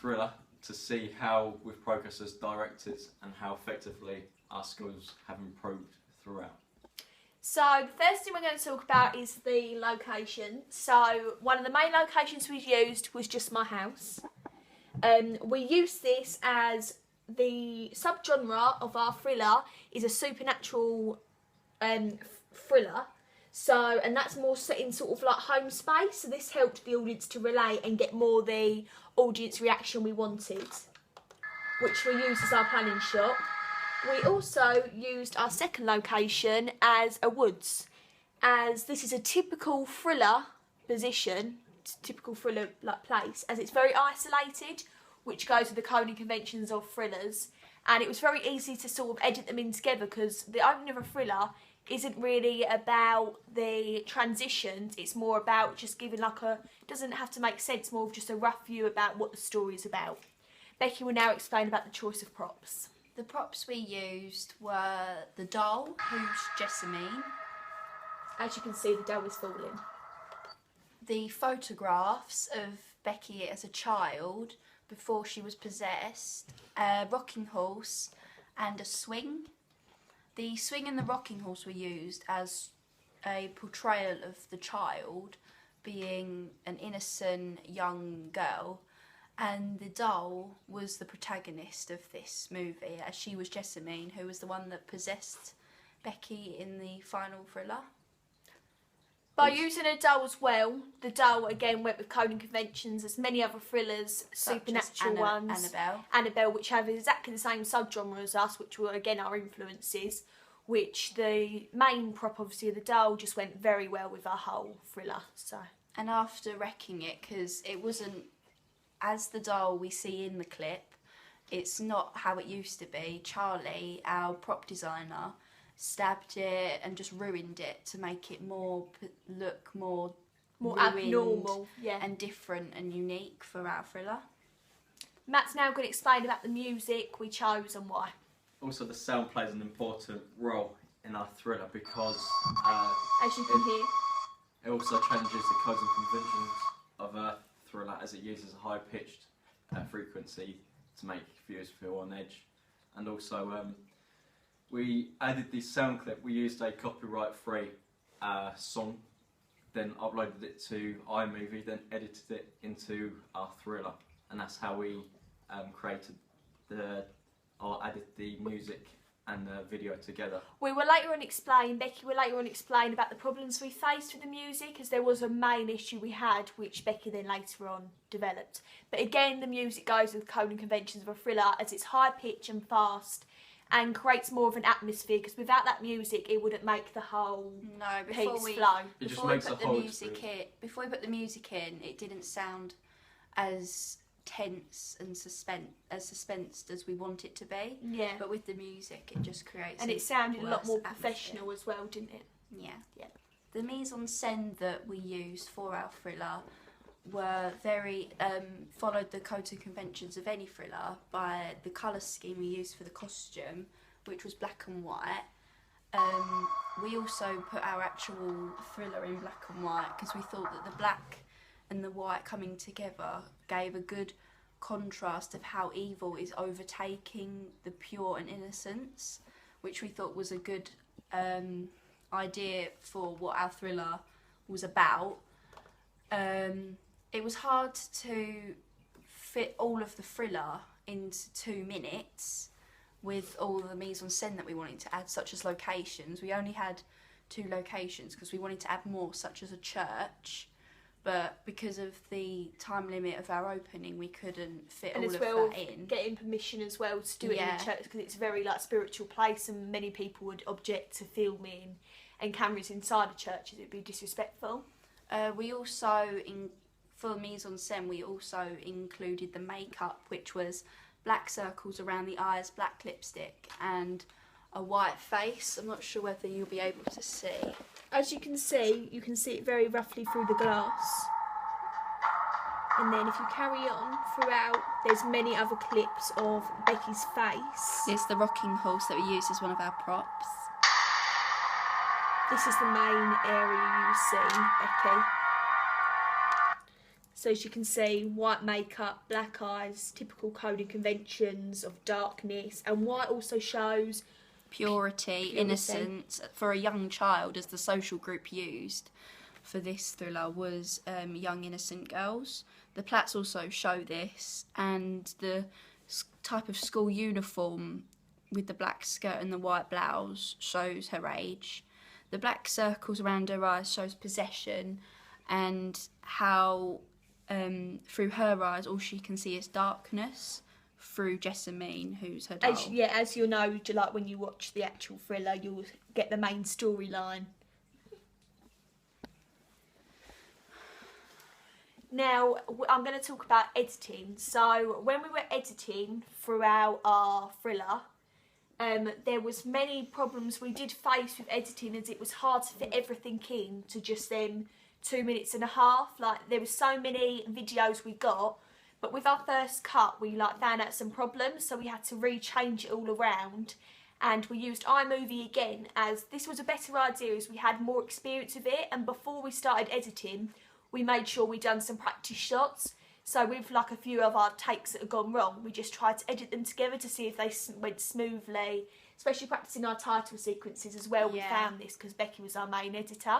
thriller to see how we've progressed as directors and how effectively our skills have improved throughout. So the first thing we're going to talk about is the location. So one of the main locations we used was just my house. We used this as the subgenre of our thriller is a supernatural thriller. So, and that's more set in sort of like home space. So this helped the audience to relate and get more the audience reaction we wanted, which we used as our planning shot. We also used our second location as a woods, as this is a typical thriller position, typical thriller like place, as it's very isolated, which goes with the code and conventions of thrillers. And it was very easy to sort of edit them in together because the opening of a thriller isn't really about the transitions, it's more about just giving like a, doesn't have to make sense, more of just a rough view about what the story is about. Becky will now explain about the choice of props. The props we used were the doll, who's Jessamine. As you can see, the doll is falling. The photographs of Becky as a child before she was possessed, a rocking horse and a swing. The swing and the rocking horse were used as a portrayal of the child being an innocent young girl, and the doll was the protagonist of this movie, as she was Jessamine, who was the one that possessed Becky in the final thriller. By using a doll as well, the doll again went with code and conventions as many other thrillers, supernatural ones. Annabelle, which have exactly the same subgenre as us, which were again our influences, which the main prop obviously of the doll just went very well with our whole thriller. So. And after wrecking it, because it wasn't as the doll we see in the clip, it's not how it used to be. Charlie, our prop designer, stabbed it and just ruined it to make it look more abnormal, yeah, and different and unique for our thriller. Matt's now going to explain about the music we chose and why. Also, the sound plays an important role in our thriller because as you can hear, it also changes the codes and conventions of a thriller as it uses a high-pitched frequency to make viewers feel on edge. And also, we added the sound clip. We used a copyright-free song, then uploaded it to iMovie, then edited it into our thriller, and that's how we created added the music and the video together. We will later on explain, Becky will later on explain about the problems we faced with the music, as there was a main issue we had, which Becky then later on developed. But again, the music goes with code and conventions of a thriller, as it's high pitch and fast, and creates more of an atmosphere, because without that music it wouldn't make the whole piece flow. Before we put the music in, it didn't sound as tense and suspensed as we want it to be. Yeah. But with the music, it just creates. And it sounded a lot more professional as well, didn't it? Yeah. Yeah. The mise-en-scène that we used for our thriller were very followed the codes and conventions of any thriller by the colour scheme we used for the costume, which was black and white. We also put our actual thriller in black and white because we thought that the black and the white coming together gave a good contrast of how evil is overtaking the pure and innocence, which we thought was a good idea for what our thriller was about. It was hard to fit all of the thriller into 2 minutes with all the mise-en-scène that we wanted to add, such as locations. We only had 2 locations because we wanted to add more, such as a church. But because of the time limit of our opening, we couldn't fit all of that in. Getting permission as well to do it in the church, because it's a very spiritual place, and many people would object to filming and cameras inside the churches. It'd be disrespectful. We also, for mise-en-scène, we also included the makeup, which was black circles around the eyes, black lipstick, and a white face. I'm not sure whether you'll be able to see. As you can see it very roughly through the glass. And then if you carry on throughout, there's many other clips of Becky's face. It's the rocking horse that we used as one of our props. This is the main area you see, Becky. So as you can see, white makeup, black eyes, typical coding conventions of darkness, and white also shows Purity, innocence. For a young child, as the social group used for this thriller was young innocent girls. The plats also show this, and the type of school uniform with the black skirt and the white blouse shows her age. The black circles around her eyes shows possession, and how through her eyes all she can see is darkness through Jessamine, who's her doll. As you'll know, like when you watch the actual thriller, you'll get the main storyline. Now, I'm going to talk about editing. So, when we were editing throughout our thriller, there was many problems we did face with editing, as it was hard to fit everything in to just them 2.5 minutes. Like, there were so many videos we got, but with our first cut, we found out some problems, so we had to rechange it all around. And we used iMovie again, as this was a better idea, as we had more experience with it. And before we started editing, we made sure we'd done some practice shots. So with a few of our takes that had gone wrong, we just tried to edit them together to see if they went smoothly, especially practicing our title sequences as well. We found this because Becky was our main editor.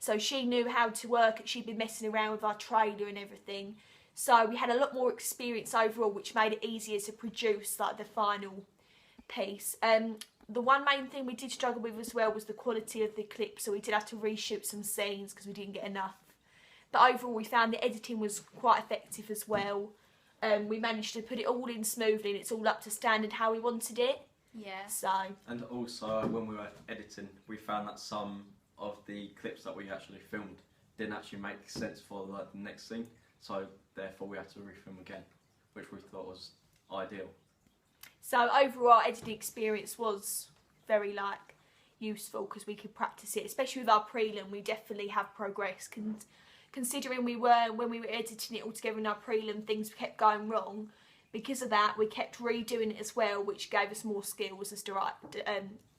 So she knew how to work it. She'd been messing around with our trailer and everything. So we had a lot more experience overall, which made it easier to produce the final piece. The one main thing we did struggle with as well was the quality of the clip. So we did have to reshoot some scenes because we didn't get enough. But overall, we found the editing was quite effective as well. We managed to put it all in smoothly, and it's all up to standard how we wanted it. Yeah. So. And also, when we were editing, we found that some of the clips that we actually filmed didn't actually make sense for the next scene. So therefore, we had to refilm again, which we thought was ideal. So overall, our editing experience was very useful because we could practice it, especially with our prelim. We definitely have progressed. Considering when we were editing it all together in our prelim, things kept going wrong. Because of that, we kept redoing it as well, which gave us more skills as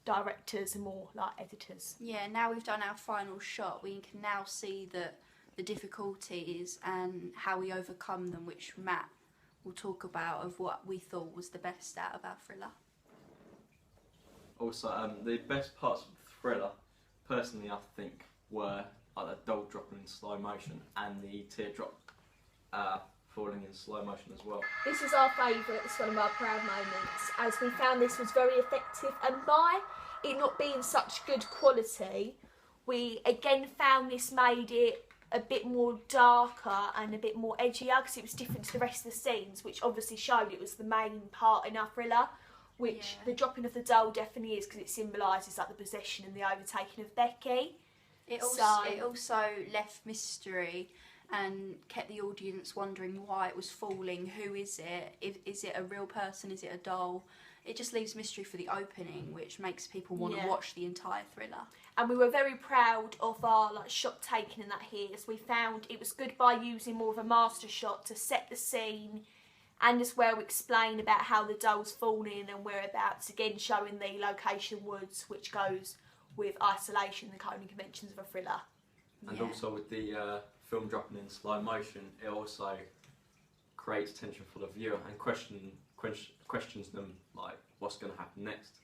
directors and more editors. Yeah, now we've done our final shot, we can now see the difficulties and how we overcome them, which Matt will talk about, of what we thought was the best out of our thriller. Also, the best parts of the thriller, personally, I think, were the doll dropping in slow motion and the teardrop falling in slow motion as well. This is our favourite, it's one of our proud moments, as we found this was very effective, and by it not being such good quality, we again found this made it a bit more darker and a bit more edgier, because it was different to the rest of the scenes, which obviously showed it was the main part in our thriller, which the dropping of the doll definitely is, because it symbolises the possession and the overtaking of Becky. It also left mystery and kept the audience wondering why it was falling. Who is it? Is it a real person? Is it a doll? It just leaves mystery for the opening, which makes people want to watch the entire thriller. And we were very proud of our shot taking and that here, as we found it was good by using more of a master shot to set the scene, and as well explain about how the doll's falling and whereabouts, again showing the location woods, which goes with isolation, the coding conventions of a thriller. And also with the film dropping in slow motion, it also creates tension for the viewer and questions them what's going to happen next.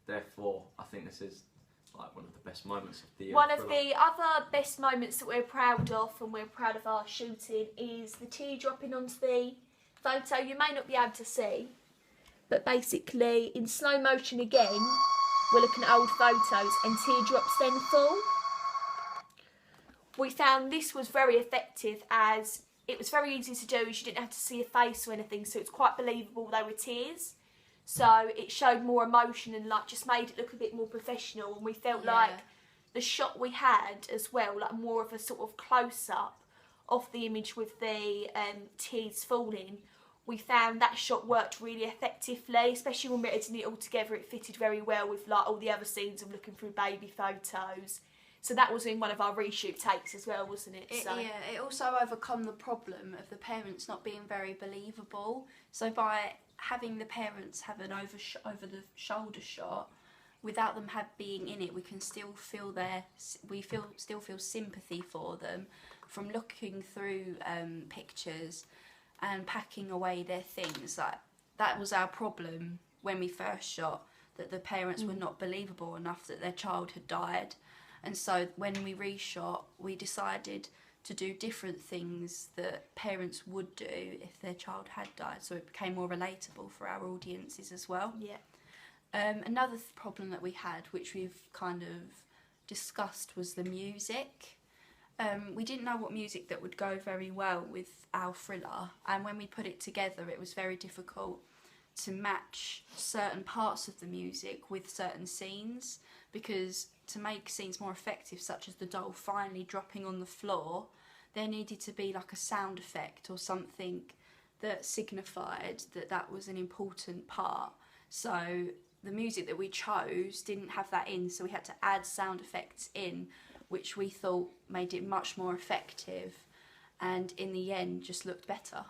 Therefore, I think this is one of the best moments of the one thriller. of the other best moments that we're proud of, and we're proud of our shooting, is the tear dropping onto the photo. You may not be able to see, but basically in slow motion again, we're looking at old photos and teardrops then fall. We found this was very effective, as it was very easy to do, as you didn't have to see a face or anything, so it's quite believable they were tears. So it showed more emotion and just made it look a bit more professional, and we felt like the shot we had as well, more of a sort of close-up of the image with the tears falling. We found that shot worked really effectively, especially when we're editing it all together. It fitted very well with all the other scenes of looking through baby photos. So that was in one of our reshoot takes as well, wasn't it? It also overcome the problem of the parents not being very believable. So by having the parents have an over the shoulder shot, without them being in it, we can still feel still feel sympathy for them, from looking through pictures and packing away their things. Like, that was our problem when we first shot, that the parents were not believable enough that their child had died. And so when we reshot, we decided to do different things that parents would do if their child had died, so it became more relatable for our audiences as well. Yeah. Another problem that we had, which we've kind of discussed, was the music. We didn't know what music that would go very well with our thriller, and when we put it together it was very difficult to match certain parts of the music with certain scenes, because to make scenes more effective, such as the doll finally dropping on the floor, there needed to be like a sound effect or something that signified that that was an important part. So the music that we chose didn't have that in, so we had to add sound effects in, which we thought made it much more effective, and in the end just looked better.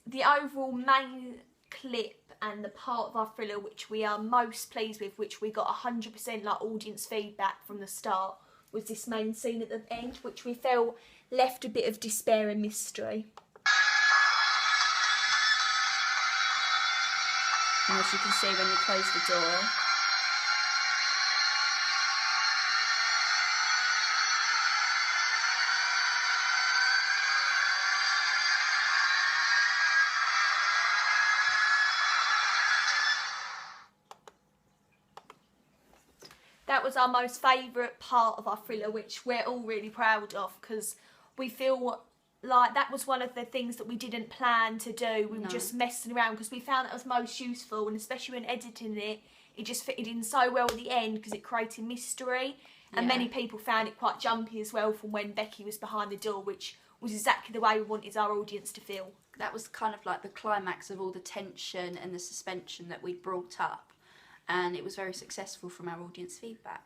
The overall main clip and the part of our thriller which we are most pleased with, which we got 100% like audience feedback from the start, was this main scene at the end, which we felt left a bit of despair and mystery. And as you can see when you close the door, that was our most favourite part of our thriller, which we're all really proud of, because we feel like that was one of the things that we didn't plan to do. We were just messing around because we found that was most useful, and especially when editing it, it just fitted in so well at the end because it created mystery. And many people found it quite jumpy as well from when Becky was behind the door, which was exactly the way we wanted our audience to feel. That was kind of like the climax of all the tension and the suspension that we brought up, and it was very successful from our audience feedback.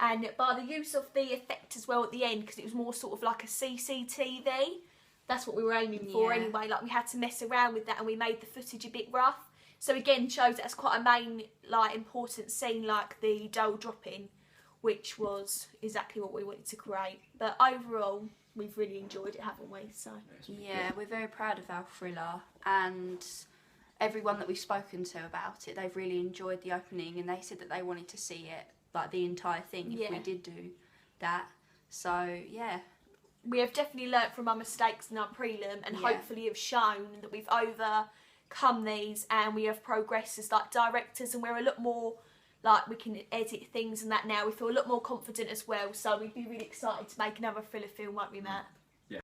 And by the use of the effect as well at the end, because it was more sort of like a CCTV, that's what we were aiming for anyway. Like, we had to mess around with that, and we made the footage a bit rough. So again, shows that's quite a main, like, important scene, like the doll dropping, which was exactly what we wanted to create. But overall, we've really enjoyed it, haven't we? So yeah, we're very proud of our thriller, and everyone that we've spoken to about it, they've really enjoyed the opening, and they said that they wanted to see it, like the entire thing, if we did do that. So yeah, we have definitely learnt from our mistakes in our prelim, and hopefully have shown that we've overcome these, and we have progressed as like directors, and we're a lot more like, we can edit things and that now. We feel a lot more confident as well, so we'd be really excited to make another thriller film, won't we, Matt?